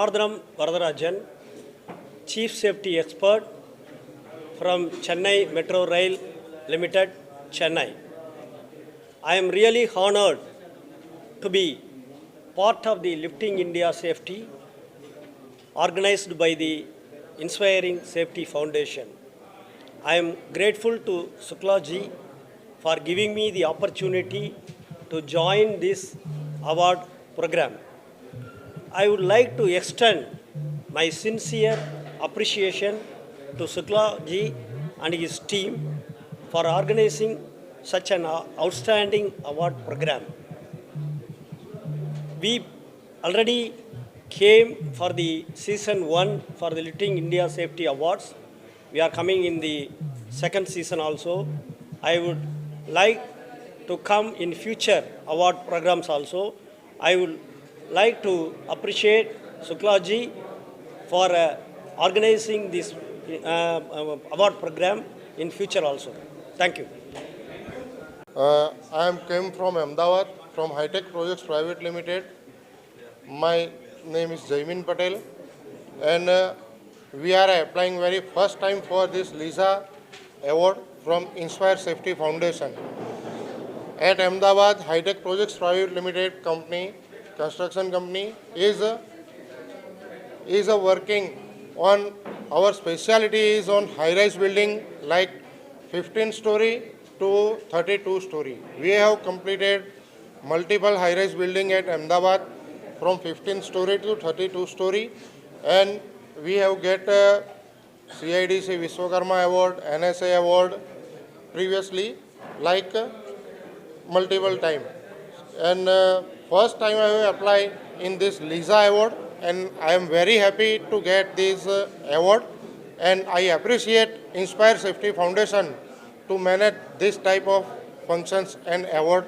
Janardhanam Varadarajan, Chief Safety Expert from Chennai Metro Rail Limited, Chennai. I am really honored to be part of the Lifting India Safety organized by the Inspiring Safety Foundation. I am grateful to Shukla ji for giving me the opportunity to join this award program. I would like to extend my sincere appreciation to Shukla ji and his team for organizing such an outstanding award program. We already came for the season 1 for the Lifting India Safety Awards. We are coming in the second season also. I would like to come in future award programs also. I would like to appreciate Shukla ji for organizing this award program in future also. Thank you. I came from Ahmedabad, from High-Tech Projects Private Limited. My name is Jaimin Patel, and we are applying very first time for this LISA award from Inspire Safety Foundation. At Ahmedabad, High-Tech Projects Private Limited company, construction company, is working on, our specialty is on high-rise building like 15-story to 32-story. We have completed multiple high-rise building at Ahmedabad from 15-story to 32-story, and we have get CIDC Vishwakarma Award, NSA Award previously, like multiple time. And first time I have applied in this LISA Award, and I am very happy to get this award, and I appreciate Inspire Safety Foundation to manage this type of functions and award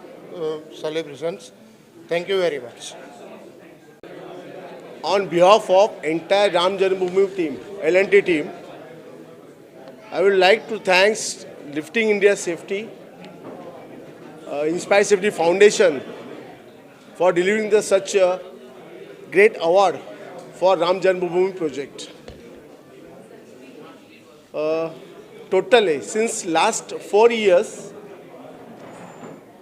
celebrations. Thank you very much. On behalf of entire Ram Janmabhoomi team, L&T team, I would like to thank Lifting India Safety, Inspire Safety Foundation for delivering such a great award for Ram Janmabhoomi project. Totally, since last 4 years,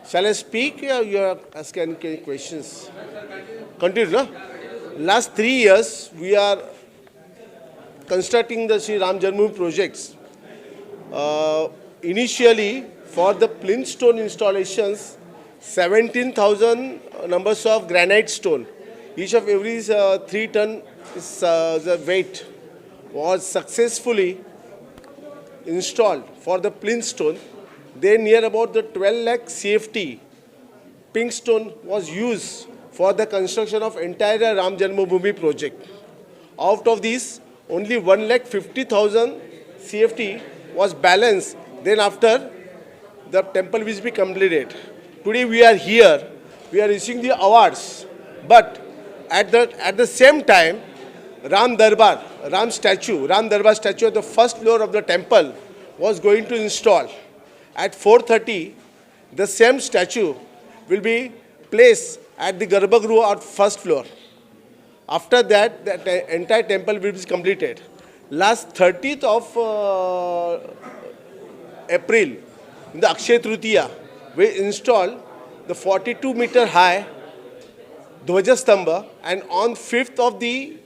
shall I speak or you are asking any questions? Continue, no? Last 3 years, we are constructing the Sri Ram Janmabhoomi projects. Initially, for the plinth stone installations, 17,000 numbers of granite stone, each of every 3 ton is, the weight was successfully installed for the plinth stone. Then near about the 12 lakh CFT pink stone was used for the construction of entire Ram Janmabhoomi project. Out of these, only 1,50,000 CFT was balanced. Then after, the temple will be completed. Today we are here, we are receiving the awards. But at the same time, Ram Darbar statue at the first floor of the temple was going to install. At 4:30, the same statue will be placed at the Garbhagruha at first floor. After that, the entire temple will be completed. Last 30th of April, in the Akshaya Tritiya, we installed the 42-meter high Dhwajastambha, and on 5th of the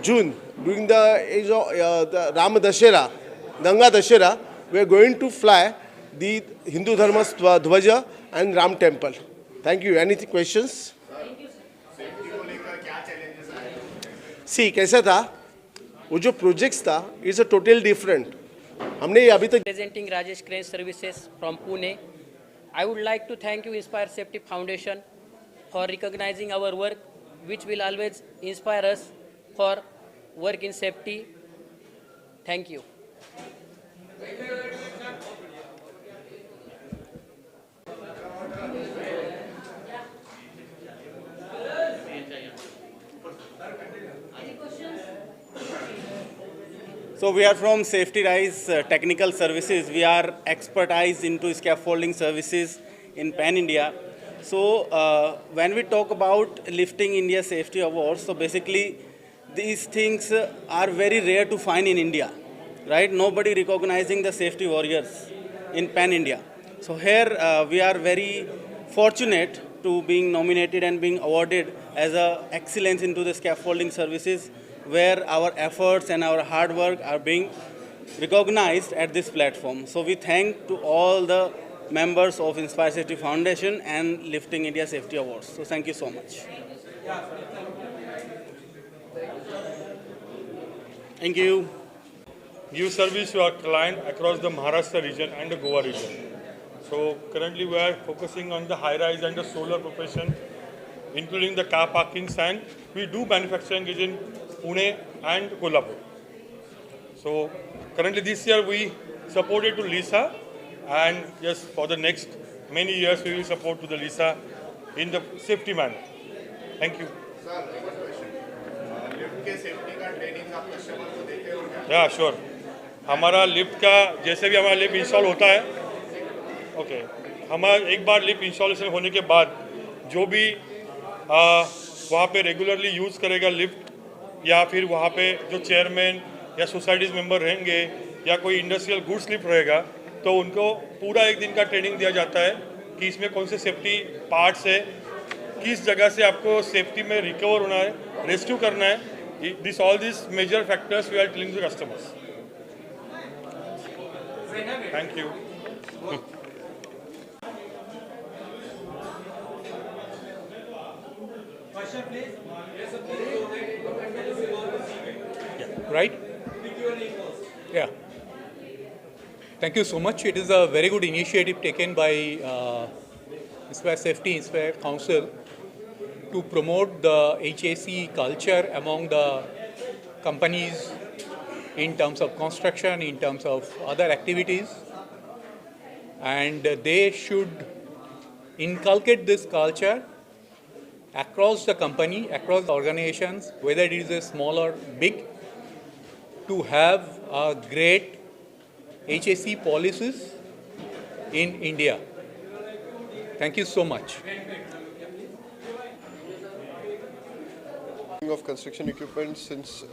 June, during the age of the Rama Dashera, Ganga Dashera, we are going to fly the Hindu Dharma Dhwaja and Ram Temple. Thank you. Any questions? See, कैसा था वो जो projects था it's a total different हमने ये अभी तक Presenting Rajesh Crane Services from Pune. I would like to thank you Inspire Safety Foundation for recognizing our work, which will always inspire us for work in safety. Thank you. So we are from Safety Rise Technical Services. We are expertise into scaffolding services in Pan India. So when we talk about lifting India Safety Awards, so basically these things are very rare to find in India, right? Nobody recognizing the safety warriors in Pan India. So here we are very fortunate to being nominated and being awarded as a excellence into the scaffolding services, where our efforts and our hard work are being recognized at this platform. So we thank to all the members of Inspire Safety Foundation and Lifting India Safety Awards. So thank you so much. Thank you. Give service to our client across the Maharashtra region and the Goa region. So currently we are focusing on the high-rise and the solar profession, including the car parkings, and we do manufacturing in Pune and Kolhapur. So currently this year we supported to Lisa, and yes, for the next many years we will support to the Lisa in the safety manner. Thank you. या sure हमारा lift का जैसे भी हमारा lift install होता है okay हमारा एक बार लिफ्ट इंस्टॉलेशन होने के बाद जो भी वहाँ पे रेगुलरली यूज़ करेगा लिफ्ट या फिर वहाँ पे जो चेयरमैन या सोसाइटीज़ मेंबर रहेंगे या कोई इंडस्ट्रियल गुड्स लिफ्ट रहेगा तो उनको पूरा एक दिन का ट्रेनिंग दिया जाता है कि इसमें कौन से सेफ्टी पार्ट्स है, किस जगह से आपको सेफ्टी में रिकवर होना है, रेस्क्यू करना है. This all these major factors we are telling to customers. Thank you. Right? Yeah. Thank you so much. It is a very good initiative taken by Inspire Safety, Inspire Council to promote the HAC culture among the companies in terms of construction, in terms of other activities. And they should inculcate this culture across the company, across the organizations, whether it is a small or big, to have a great HAC policies in India. Thank you so much. Of construction equipment since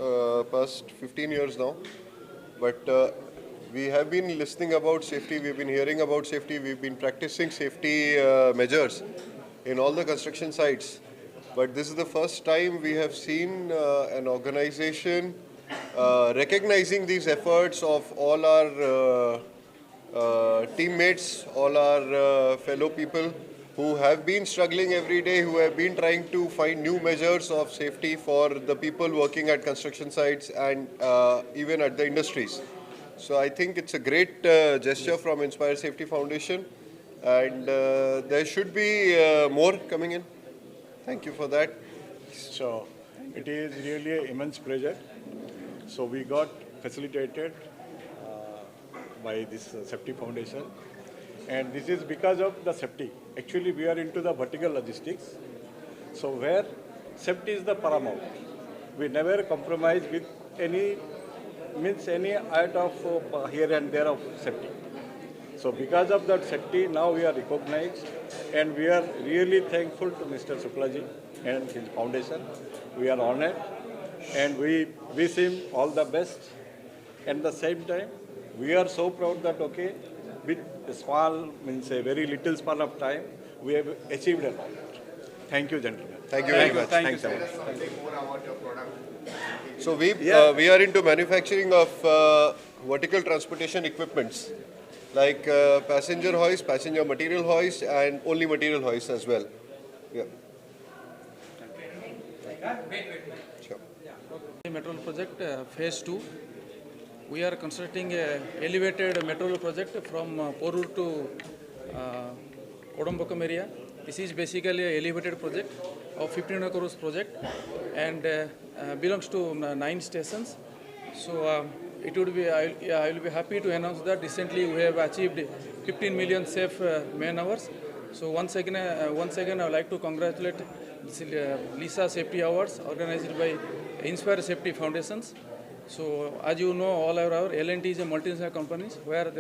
past 15 years now, but we have been listening about safety, we've been hearing about safety, we've been practicing safety measures in all the construction sites, but this is the first time we have seen an organization recognizing these efforts of all our teammates, all our fellow people who have been struggling every day, who have been trying to find new measures of safety for the people working at construction sites and even at the industries. So I think it's a great gesture from Inspire Safety Foundation, and there should be more coming in. Thank you for that. So it is really an immense pleasure. So we got facilitated by this Safety Foundation. And this is because of the safety. Actually, we are into the vertical logistics. So where safety is the paramount. We never compromise with any out of here and there of safety. So because of that safety, now we are recognized, and we are really thankful to Mr. Suklaji and his foundation. We are honored, and we wish him all the best. At the same time, we are so proud that, okay, with a small, means a very little span of time, we have achieved a lot. Thank you, gentlemen. Thank you very much. Thank you so much. So we are into manufacturing of vertical transportation equipments like passenger hoist, passenger material hoist, and only material hoist as well. Yeah. Sure. Metro project phase 2. We are constructing a elevated metro project from Porur to Kodambakam area. This is basically an elevated project of 1500 crores project, and belongs to 9 stations. So it would be, I will be happy to announce that recently we have achieved 15 million safe man hours. So once again I would like to congratulate Lisa Safety Awards organized by Inspire Safety Foundations. So as you know, all our L&T is a multinational company where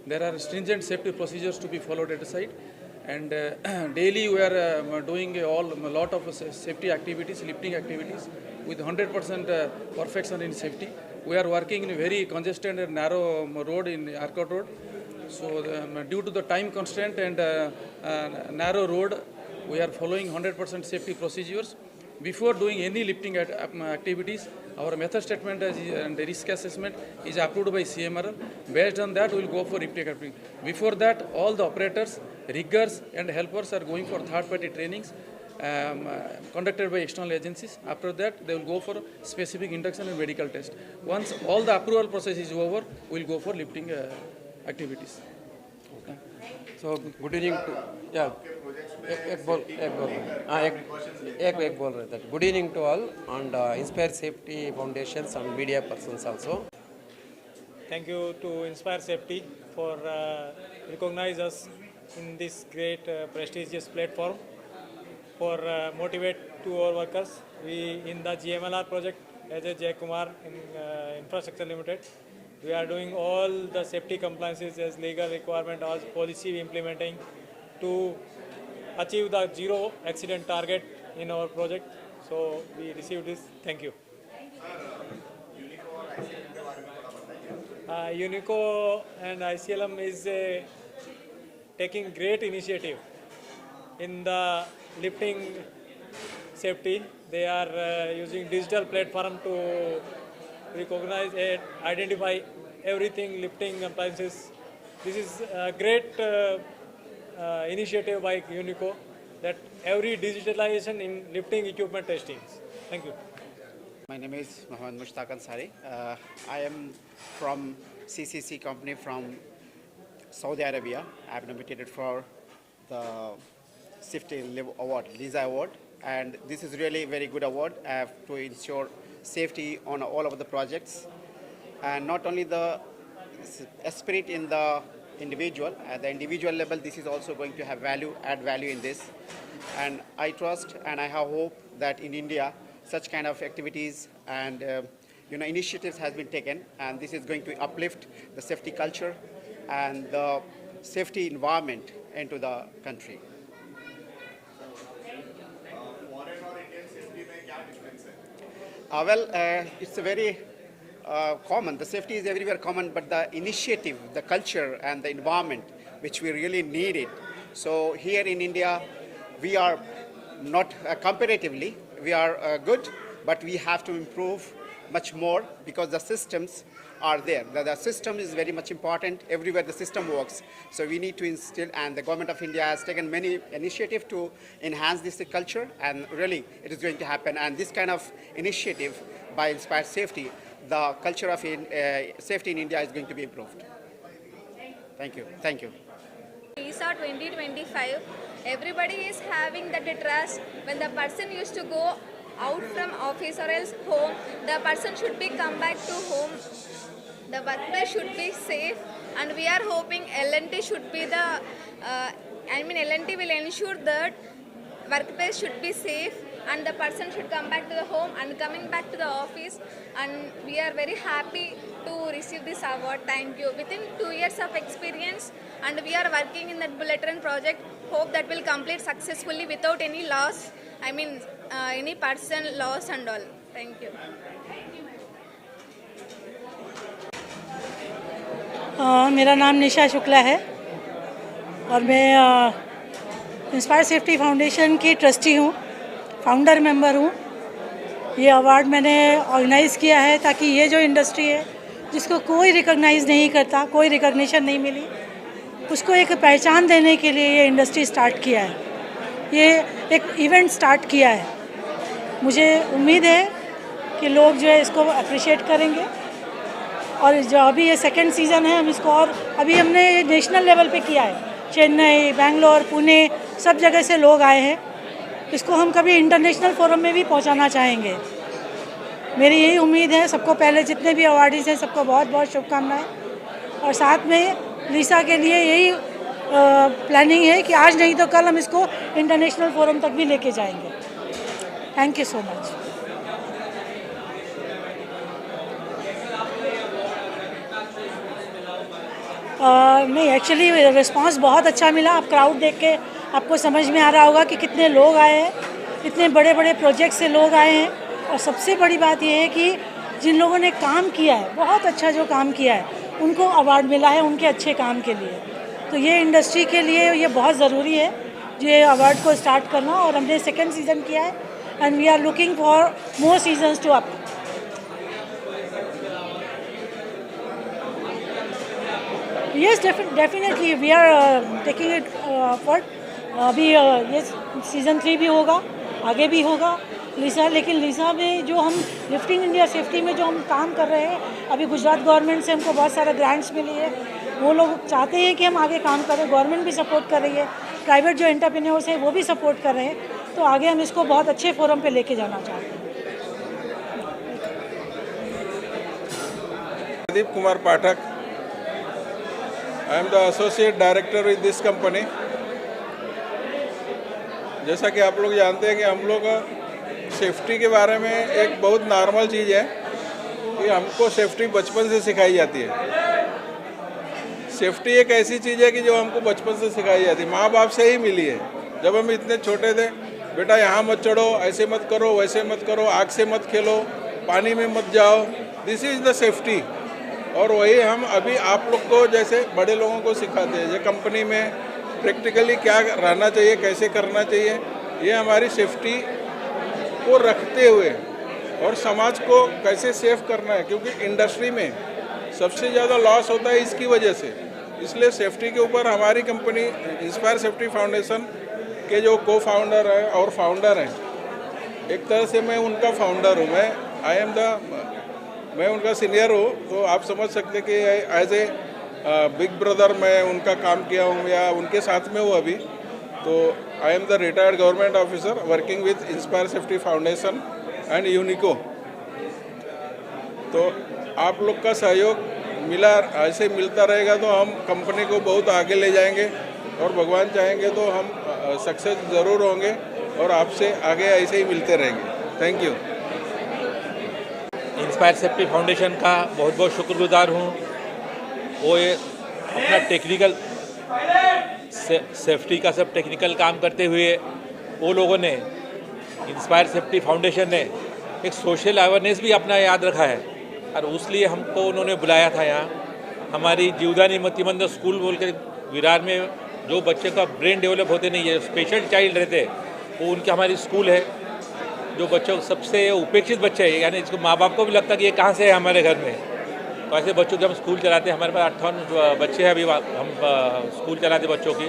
there are stringent safety procedures to be followed at the site. And daily we are doing a lot of safety activities, lifting activities with 100% perfection in safety. We are working in a very congested and narrow road in Arcot Road. So due to the time constraint and narrow road, we are following 100% safety procedures. Before doing any lifting activities, our method statement and risk assessment is approved by CMRL. Based on that, we will go for lifting activity. Before that, all the operators, riggers and helpers are going for third-party trainings conducted by external agencies. After that, they will go for specific induction and medical test. Once all the approval process is over, we will go for lifting activities. So good evening to एक बोल रहे थे. Good evening to all and Inspire Safety Foundations and media persons also. Thank you to Inspire Safety for recognize us in this great prestigious platform for motivate to our workers. We in the GMLR project as a Jay Kumar in Infrastructure Limited. We are doing all the safety compliances as legal requirement as policy we implementing to achieve the zero accident target in our project. So we received this. Thank you. Unico and ICLM is taking great initiative in the lifting safety. They are using digital platform to recognize and identify everything lifting appliances. This is a great initiative by Unico that every digitalization in lifting equipment testing. Thank you. My name is Mohammad Mushtaq Ansari. I am from CCC company from Saudi Arabia. I have nominated for the Safety Award, LISA Award, and this is really a very good award to ensure safety on all of the projects, and not only the spirit in the individual, at the individual level, this is also going to have add value in this. And I trust and I have hope that in India, such kind of activities and initiatives has been taken, and this is going to uplift the safety culture and the safety environment into the country. It's a very common. The safety is everywhere common, but the initiative, the culture and the environment, which we really need it. So here in India, we are not comparatively, we are good, but we have to improve much more because the systems are there. The system is very much important everywhere the system works. So we need to instill, and the government of India has taken many initiatives to enhance this culture, and really it is going to happen. And this kind of initiative by Inspire Safety, the culture of safety in India is going to be improved. Thank you. Thank you. LISA 2025, everybody is having that trust. When the person used to go out from office or else home, the person should be come back to home. The workplace should be safe, and we are hoping L&T should be the, L&T will ensure that workplace should be safe and the person should come back to the home and coming back to the office, and we are very happy to receive this award. Thank you. Within 2 years of experience, and we are working in that bullet train project, hope that will complete successfully without any loss, any person loss and all. Thank you. मेरा नाम निशा शुक्ला है और मैं inspire Safety foundation की trustee हूँ, founder member हूँ। ये award मैंने ऑर्गेनाइज़ किया है ताकि ये जो इंडस्ट्री है जिसको कोई रिकॉग्नाइज़ नहीं करता, कोई रिकॉग्निशन नहीं मिली, उसको एक पहचान देने के लिए ये इंडस्ट्री स्टार्ट किया है, ये एक इवेंट स्टार्ट किया है। मुझे उम्मीद है कि लोग जो है इसको अप्रिशिएट करेंगे, और जो अभी ये सेकंड सीज़न है हम इसको, और अभी हमने ये नेशनल लेवल पे किया है, चेन्नई, बेंगलोर, पुणे, सब जगह से लोग आए हैं। इसको हम कभी इंटरनेशनल फोरम में भी पहुंचाना चाहेंगे। मेरी यही उम्मीद है। सबको पहले जितने भी अवार्डीज़ हैं सबको बहुत बहुत शुभकामनाएं, और साथ में लिसा के लिए यही प्लानिंग है कि आज नहीं तो कल हम इसको इंटरनेशनल फोरम तक भी लेके जाएंगे। Thank you so much. नहीं, एक्चुअली रिस्पांस बहुत अच्छा मिला। आप क्राउड देख के आपको समझ में आ रहा होगा कि कितने लोग आए हैं, इतने बड़े बड़े प्रोजेक्ट से लोग आए हैं। और सबसे बड़ी बात यह है कि जिन लोगों ने काम किया है, बहुत अच्छा जो काम किया है, उनको अवार्ड मिला है उनके अच्छे काम के लिए। तो ये इंडस्ट्री के लिए ये बहुत ज़रूरी है ये अवार्ड को स्टार्ट करना। और हमने 2nd सीज़न किया है and we are looking for more seasons to up. Yes, definitely we are taking it forward. अभी ये सीज़न 3 भी होगा, आगे भी होगा लिसा। लेकिन लिसा में जो हम लिफ्टिंग इंडिया सेफ्टी में जो हम काम कर रहे हैं, अभी गुजरात गवर्नमेंट से हमको बहुत सारा ग्रांट्स मिली है। वो लोग चाहते हैं कि हम आगे काम करें, गवर्नमेंट भी सपोर्ट कर रही है, प्राइवेट जो एंटरप्रेन्योर्स हैं वो भी सपोर्ट कर रहे हैं। तो आगे हम इसको बहुत अच्छे फोरम पे लेके जाना चाहते हैं। Pradeep Kumar Pathak, I am the associate director with this company. जैसा कि आप लोग जानते हैं कि हम लोग सेफ्टी के बारे में एक बहुत नॉर्मल चीज़ है कि हमको सेफ्टी बचपन से सिखाई जाती है। सेफ्टी एक ऐसी चीज़ है कि जो हमको बचपन से सिखाई जाती है, माँ बाप से ही मिली है। जब हम इतने छोटे थे, बेटा यहाँ मत चढ़ो, ऐसे मत करो, वैसे मत करो, आग से मत खेलो, पानी में मत जाओ, दिस इज़ द सेफ्टी। और वही हम अभी आप लोग को जैसे बड़े लोगों को सिखाते हैं, ये कंपनी में प्रैक्टिकली क्या रहना चाहिए, कैसे करना चाहिए, ये हमारी सेफ्टी को रखते हुए और समाज को कैसे सेफ करना है। क्योंकि इंडस्ट्री में सबसे ज़्यादा लॉस होता है इसकी वजह से, इसलिए सेफ्टी के ऊपर हमारी कंपनी इंस्पायर सेफ्टी फाउंडेशन के जो को फाउंडर है और फाउंडर हैं, एक तरह से मैं उनका फाउंडर हूँ, मैं उनका सीनियर हूँ। तो आप समझ सकते कि एज ए बिग ब्रदर मैं उनका काम किया हूँ या उनके साथ में हूँ अभी। तो I am the retired government officer working with Inspire Safety Foundation and Unico. तो आप लोग का सहयोग ऐसे मिलता रहेगा तो हम कंपनी को बहुत आगे ले जाएंगे और भगवान चाहेंगे तो हम सक्सेस ज़रूर होंगे और आपसे आगे ऐसे ही मिलते रहेंगे। Thank you. Inspire Safety foundation का बहुत बहुत शुक्रगुजार हूँ। वो ये अपना टेक्निकल सेफ्टी का सब टेक्निकल काम करते हुए वो लोगों ने, इंस्पायर सेफ्टी फाउंडेशन ने एक सोशल अवेयरनेस भी अपना याद रखा है और उसलिए हमको उन्होंने बुलाया था यहाँ। हमारी जीवदानी मतिमंद स्कूल बोल के विरार में जो बच्चे का ब्रेन डेवलप होते नहीं है, स्पेशल चाइल्ड रहते, वो उनकी हमारी स्कूल है। जो बच्चों सबसे उपेक्षित बच्चे हैं, यानी इसको माँ बाप को भी लगता कि ये कहाँ से है हमारे घर में, तो ऐसे बच्चों के हम स्कूल चलाते हैं। हमारे पास 58 बच्चे हैं अभी, हम स्कूल चलाते बच्चों की।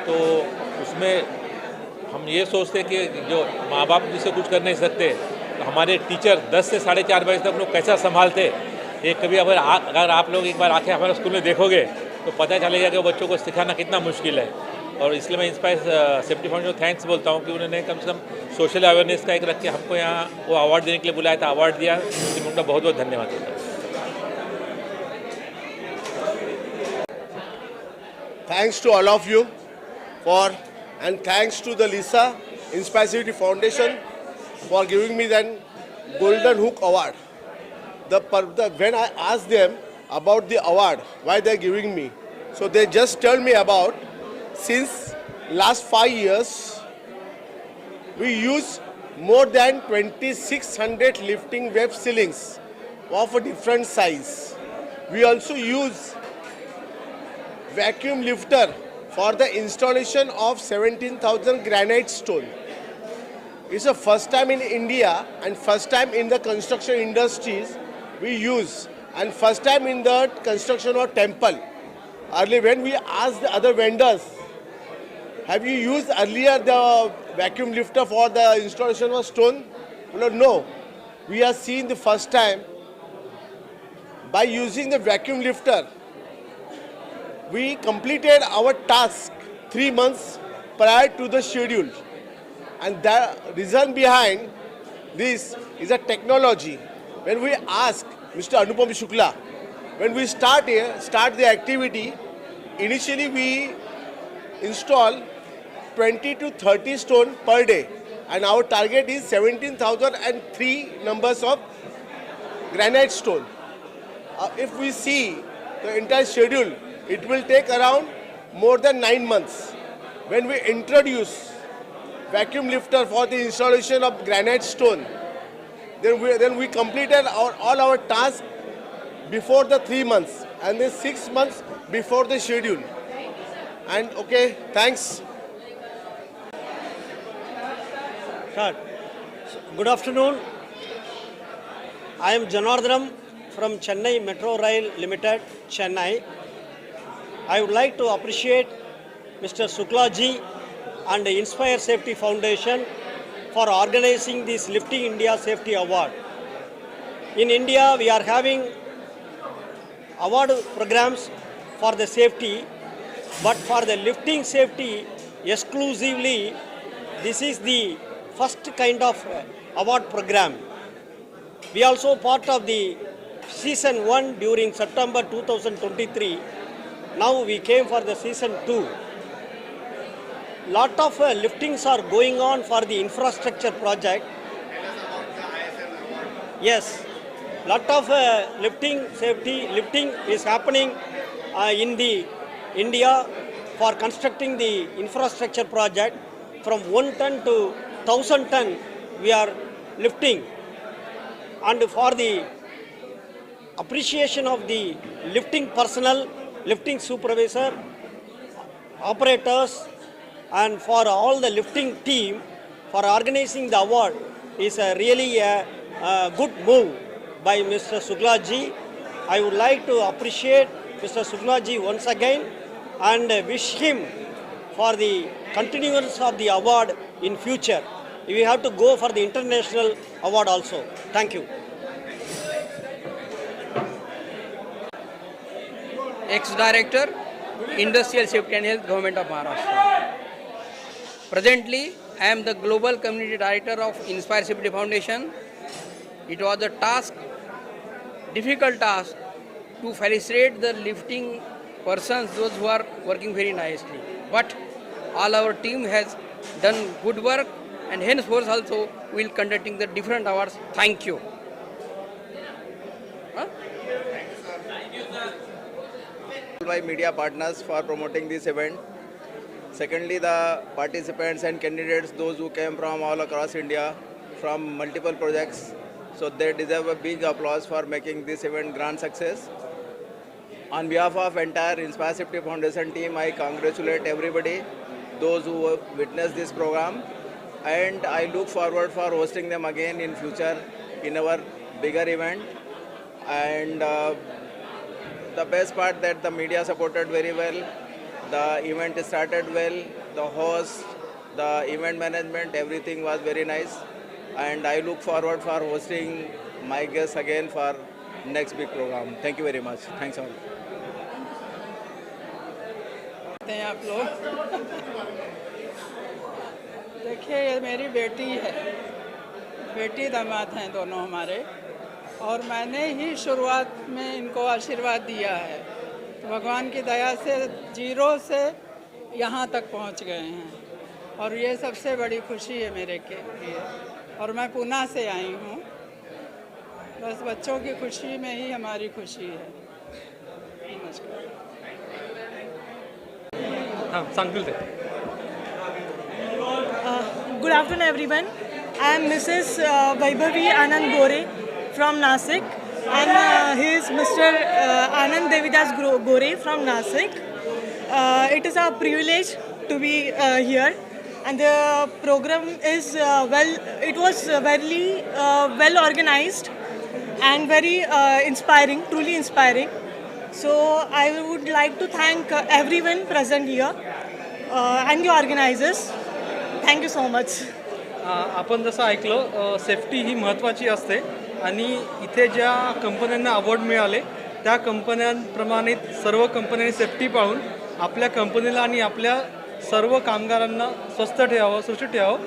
तो उसमें हम ये सोचते हैं कि जो माँ बाप जिससे कुछ कर नहीं सकते, तो हमारे टीचर 10 से 4:30 बजे तक लोग कैसा संभालते। ये कभी अगर आप लोग एक बार आके हमारे स्कूल में देखोगे तो पता चलेगा कि बच्चों को सिखाना कितना मुश्किल है। और इसलिए मैं इंस्पायर सेफ्टी फाउंडेशन को थैंक्स बोलता हूँ कि उन्होंने कम से कम सोशल अवेयरनेस का एक रख के हमको यहाँ वो अवार्ड देने के लिए बुलाया था, अवार्ड दिया। इसलिए उनका बहुत बहुत धन्यवाद देता हूँ। Thanks to all of you and thanks to the Lisa Inspire Seफ्टी Foundation for giving me that Golden Hook Award. When I asked them about the award, why they're giving me, so they just told me about since last 5 years we use more than 2600 lifting web ceilings of a different size. We also use vacuum lifter for the installation of 17,000 granite stone. It's the first time in India and first time in the construction industries we use, and first time in the construction of temple. Earlier when we asked the other vendors, have you used earlier the vacuum lifter for the installation of stone? No. We are seeing the first time by using the vacuum lifter. We completed our task 3 months prior to the schedule, and the reason behind this is a technology. When we ask Mr. Anupam Shukla, when we start the activity, initially we install 20 to 30 stone per day, and our target is 17,003 numbers of granite stone. If we see the entire schedule, it will take around more than 9 months. when we introduce vacuum lifter for the installation of granite stone, then we completed all our tasks before the 3 months and then 6 months before the schedule. And okay, thanks. Start. Good afternoon. I am Janardhanam from Chennai Metro Rail Limited, Chennai. I would like to appreciate Mr. Suklaji and the Inspire Safety Foundation for organizing this Lifting India Safety Award. In India, we are having award programs for the safety, but for the lifting safety exclusively, this is the first kind of award program. We also part of the season 1 during September 2023. Now we came for the season 2. Lot of liftings are going on for the infrastructure project. Yes, lot of lifting is happening in the India for constructing the infrastructure project. From 1 ton to 1000 ton we are lifting. And for the appreciation of the lifting personnel, lifting supervisor, operators, and for all the lifting team for organizing the award is really a good move by Mr. Suklaji. I would like to appreciate Mr. Suklaji once again and wish him for the continuance of the award in future. We have to go for the international award also. Thank you. Ex-Director, Industrial Safety and Health, Government of Maharashtra. Presently, I am the Global Community Director of Inspire Safety Foundation. It was a task, difficult task, to facilitate the lifting persons, those who are working very nicely. But all our team has done good work, and henceforth also we will conducting the different awards. Thank you. By media partners for promoting this event. Secondly, the participants and candidates, those who came from all across India, from multiple projects, so they deserve a big applause for making this event grand success. On behalf of entire Inspire Safety Foundation team, I congratulate everybody, those who witnessed this program, and I look forward for hosting them again in future in our bigger event. And the best part that the media supported very well. The event started well, the host, the event management, everything was very nice. And I look forward for hosting my guests again for next big program. Thank you very much. Thanks all. आप लोग देखिए, ये मेरी बेटी है, बेटी दामाद हैं दोनों हमारे, और मैंने ही शुरुआत में इनको आशीर्वाद दिया है। तो भगवान की दया से 0 से यहाँ तक पहुँच गए हैं, और ये सबसे बड़ी खुशी है मेरे के लिए। और मैं पूना से आई हूँ, बस बच्चों की खुशी में ही हमारी खुशी है। नमस्कार। हाँ, सांगुल दे। Good afternoon, everyone. I am Mrs. Vaibhavi Anand Gore from Nasik, and he is Mr. Anand Devidas Gore from Nasik. It is a privilege to be here, and the program is it was very well organized and very inspiring, truly inspiring. So I would like to thank everyone present here and the organizers. Thank you so much. आपण जसं ऐकलं, safety ही महत्त्वाची असते आणि इथे ज्या कंपन्यांना award मिळाले त्या कंपन्यांप्रमाणे सर्व कंपन्यांनी सेफ्टी पाळून आपल्या कंपनीला आणि आपल्या सर्व कामगारांना स्वस्थ ठेवावं, सुरक्षित ठेवावं